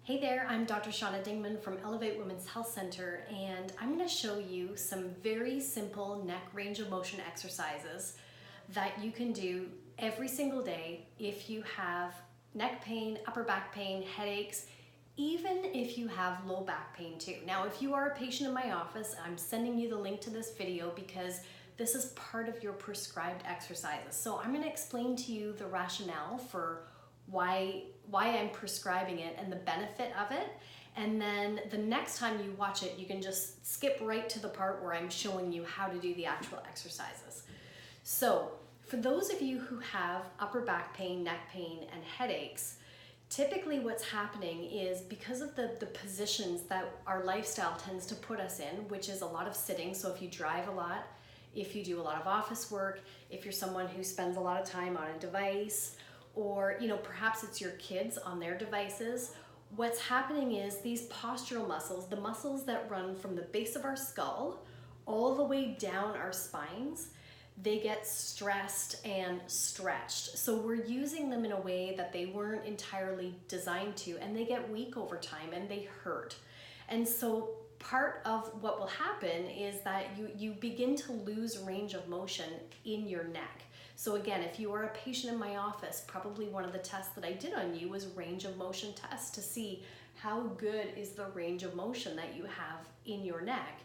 Hey there, I'm Dr. Shauna Dingman from Elevate Women's Health Center, and I'm going to show you some very simple neck range of motion exercises that you can do every single day if you have neck pain, upper back pain, headaches, even if you have low back pain too. Now, if you are a patient in my office, I'm sending you the link to this video because this is part of your prescribed exercises. So I'm going to explain to you the rationale for why I'm prescribing it and the benefit of it. And then the next time you watch it, you can just skip right to the part where I'm showing you how to do the actual exercises. So for those of you who have upper back pain, neck pain, and headaches, typically what's happening is because of the positions that our lifestyle tends to put us in, which is a lot of sitting. So if you drive a lot, if you do a lot of office work, if you're someone who spends a lot of time on a device, or perhaps it's your kids on their devices, what's happening is these postural muscles, the muscles that run from the base of our skull all the way down our spines, they get stressed and stretched. So we're using them in a way that they weren't entirely designed to, and they get weak over time and they hurt. And so part of what will happen is that you begin to lose range of motion in your neck. So again, if you are a patient in my office, probably one of the tests that I did on you was range of motion test to see how good is the range of motion that you have in your neck.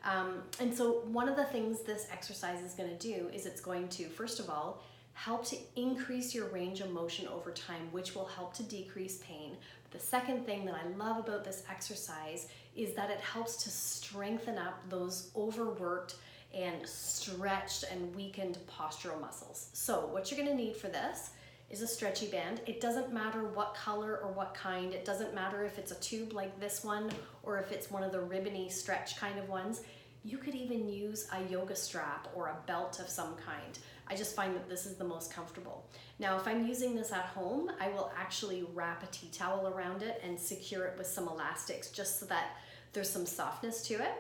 And so one of the things this exercise is going to do is it's going to, first of all, help to increase your range of motion over time, which will help to decrease pain. The second thing that I love about this exercise is that it helps to strengthen up those overworked and stretched and weakened postural muscles. So what you're going to need for this is a stretchy band. It doesn't matter what color or what kind. It doesn't matter if it's a tube like this one or if it's one of the ribbony stretch kind of ones. You could even use a yoga strap or a belt of some kind. I just find that this is the most comfortable. Now, if I'm using this at home, I will actually wrap a tea towel around it and secure it with some elastics just so that there's some softness to it.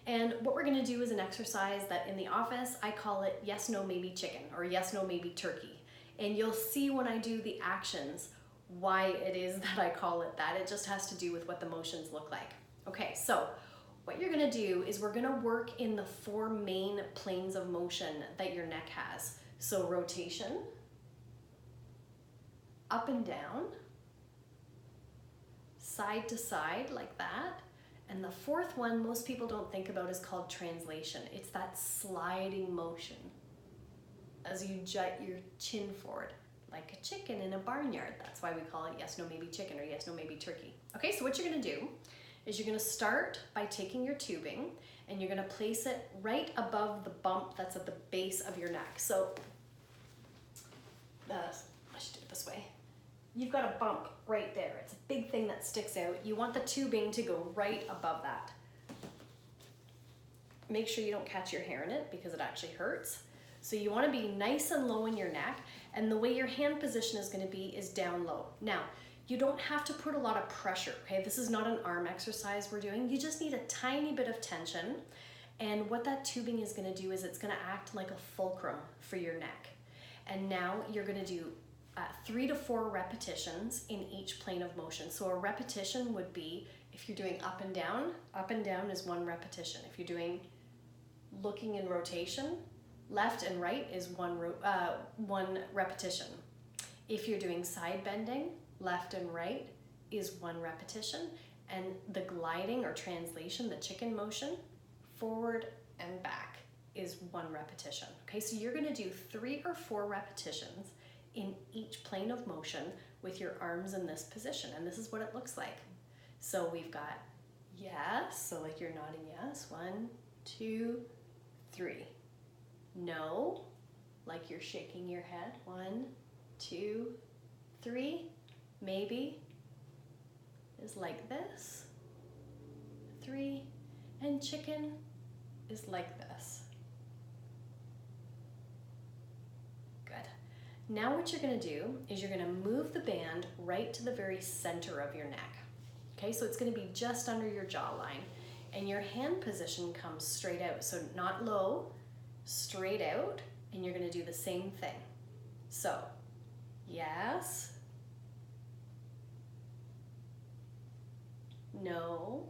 And what we're gonna do is an exercise that in the office, I call it yes, no, maybe chicken, or yes, no, maybe turkey. And you'll see when I do the actions why it is that I call it that. It just has to do with what the motions look like. Okay, so what you're gonna do is we're gonna work in the 4 main planes of motion that your neck has. So rotation, up and down, side to side like that. And the 4th one most people don't think about is called translation. It's that sliding motion as you jut your chin forward like a chicken in a barnyard. That's why we call it yes, no, maybe chicken or yes, no, maybe turkey. Okay, so what you're gonna do is you're gonna start by taking your tubing and you're gonna place it right above the bump that's at the base of your neck. So, I should do it this way. You've got a bump right there. It's a big thing that sticks out. You want the tubing to go right above that. Make sure you don't catch your hair in it because it actually hurts. So you want to be nice and low in your neck, and the way your hand position is going to be is down low. Now, you don't have to put a lot of pressure, okay? This is not an arm exercise we're doing. You just need a tiny bit of tension, and what that tubing is going to do is it's going to act like a fulcrum for your neck. And now you're going to do 3 to 4 repetitions in each plane of motion. So a repetition would be, if you're doing up and down is 1 repetition. If you're doing looking in rotation, left and right is one repetition. If you're doing side bending, left and right is 1 repetition. And the gliding or translation, the chicken motion, forward and back is 1 repetition. Okay, so you're gonna do 3 or 4 repetitions in each plane of motion with your arms in this position, and this is what it looks like. So we've got yes, so like you're nodding yes, 1, 2, 3. No, like you're shaking your head, 1, 2, 3. Maybe is like this, 3, and chicken is like this. Now what you're going to do is you're going to move the band right to the very center of your neck. Okay, so it's going to be just under your jawline, and your hand position comes straight out. So not low, straight out, and you're going to do the same thing. So yes, No.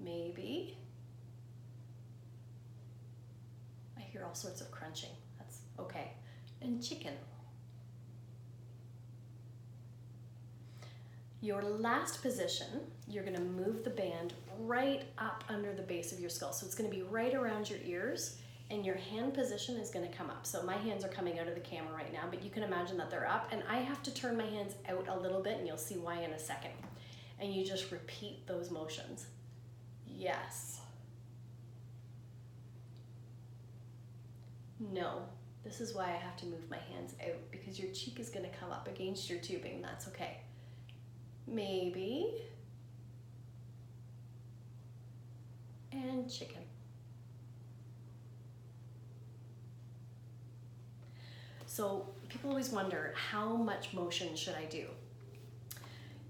Maybe. I hear all sorts of crunching. That's okay. And chicken. Your last position, you're gonna move the band right up under the base of your skull. So it's gonna be right around your ears, and your hand position is gonna come up. So my hands are coming out of the camera right now, but you can imagine that they're up, and I have to turn my hands out a little bit, and you'll see why in a second. And you just repeat those motions. Yes. No. This is why I have to move my hands out, because your cheek is gonna come up against your tubing. That's okay. Maybe. And chicken. So people always wonder, how much motion should I do?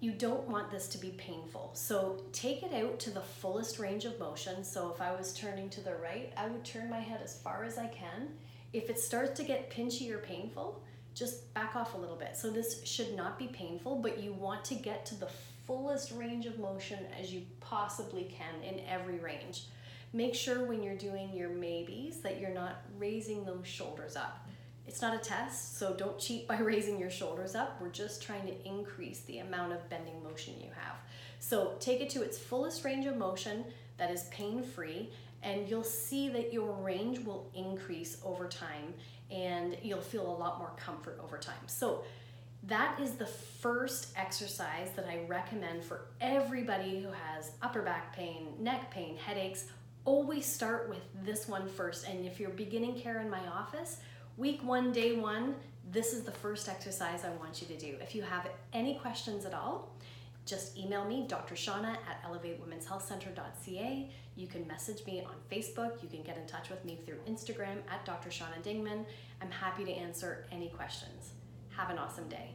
You don't want this to be painful. So take it out to the fullest range of motion. So if I was turning to the right, I would turn my head as far as I can. If it starts to get pinchy or painful, just back off a little bit. So this should not be painful, but you want to get to the fullest range of motion as you possibly can in every range. Make sure when you're doing your maybes that you're not raising those shoulders up. It's not a test, so don't cheat by raising your shoulders up. We're just trying to increase the amount of bending motion you have. So take it to its fullest range of motion that is pain-free, and you'll see that your range will increase over time, and you'll feel a lot more comfort over time. So that is the first exercise that I recommend for everybody who has upper back pain, neck pain, headaches. Always start with this one first. And if you're beginning care in my office, week 1, day 1, this is the first exercise I want you to do. If you have any questions at all, just email me, Dr. Shauna at elevatewomenshealthcenter.ca. You can message me on Facebook. You can get in touch with me through Instagram at Dr. Shauna Dingman. I'm happy to answer any questions. Have an awesome day.